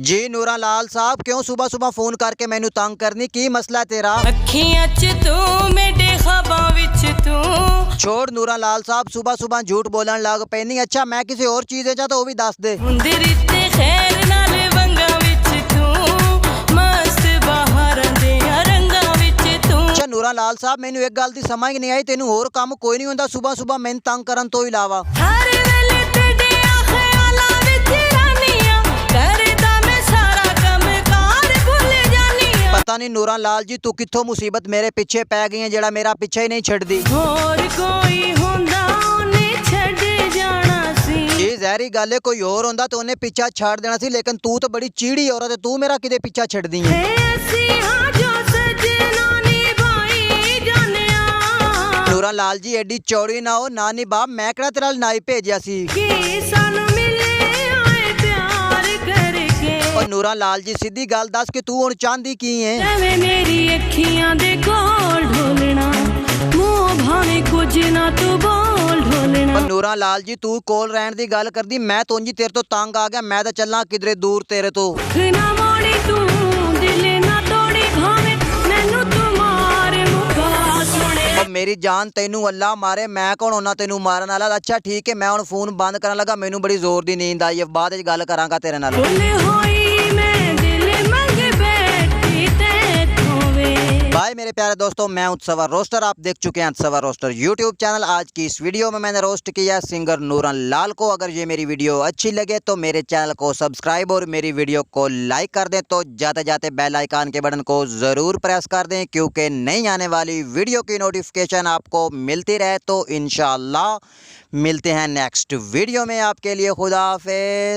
जी नूरा लाल साहब, क्यों सुबह सुबह फोन करके मैनू तंग करनी, की मसला तेरा? अखियां च तू मेरे ख्वाबां विच तू। छोड़ नूरा लाल साहब, सुबह सुबह झूठ बोलन लग पैनी। अच्छा मैं किसी और चीज़ है तो वो भी दस दे। मुंदरी ते खैर नाल वंगां विच तू, मस्त बहारां दे रंगां विच तू। अच्छा नूरा लाल साहब, मैनू एक गल दी समझ नहीं आई, तेनू होर काम कोई नहीं हुंदा सुबह सुबह मैनू तंग करन तो इलावा? हर वेले तेरे ख्यालां विच रानियां, करदा मैं सारा काम कार भुल जानियां। पता नहीं नूरा लाल जी तू कित्थों मुसीबत मेरे पीछे पै गई है जेड़ा मेरा पीछा ही नहीं छड्दी। होर कोई हुंदा ओने छड्ड जाना सी। जी जहरी गल है, कोई और होंदा तो उन्हें पीछा छड़ देना सी, लेकिन तू तो बड़ी चीड़ी औरत है, तू मेरा किदे पीछा छड्दी है? ऐसी हाँ जो सजना निभाई जानिया। नूरा लाल जी एडी चौड़ी ना हो ना निभा, मैं केड़ा तेरा नाई भेजिया सी। कि सानू मिले आए प्यार करके। और नूरा लाल जी सीधी गल दस कि तू हुण चाहंदी की है? एवें मेरी अखियां दे कोल ढोलना, मुंह भावे कुछ ना तू बोल ढोलना। पर नूरा लाल जी तू कोल रहन दी गल करदी, मैं तो जी तेरे तो तंग आ गया, मैं तो चलना किधरे दूर तेरे तो। ना मोड़ी तू दिल ना तोड़ी, भावे मैनू तू मार मुका सोने। और मेरी जान तेनू अल्लाह मारे, मैं कौन होना तेनू मारन वाला? अच्छा ठीक है, मैं हुण फोन बंद करन लगा, मैनू बड़ी जोर दी नींद आई है, बाद विच गल करांगा तेरे नाल। फुल होई मैं दिल मंग बैठी ते खोवे। बाय मेरे प्यारे दोस्तों, मैं उत्सवर रोस्टर, आप देख चुके हैं उत्सवर रोस्टर यूट्यूब चैनल। आज की इस वीडियो में मैंने रोस्ट किया सिंगर नूरा लाल को। अगर ये मेरी वीडियो अच्छी लगे तो मेरे चैनल को सब्सक्राइब और मेरी वीडियो को लाइक कर दें, तो जाते जाते बेल आइकन के बटन को ज़रूर प्रेस कर दें, क्योंकि नई आने वाली वीडियो की नोटिफिकेशन आपको मिलती रहे। तो इंशाल्लाह मिलते हैं नेक्स्ट वीडियो में, आपके लिए खुदा हाफिज़।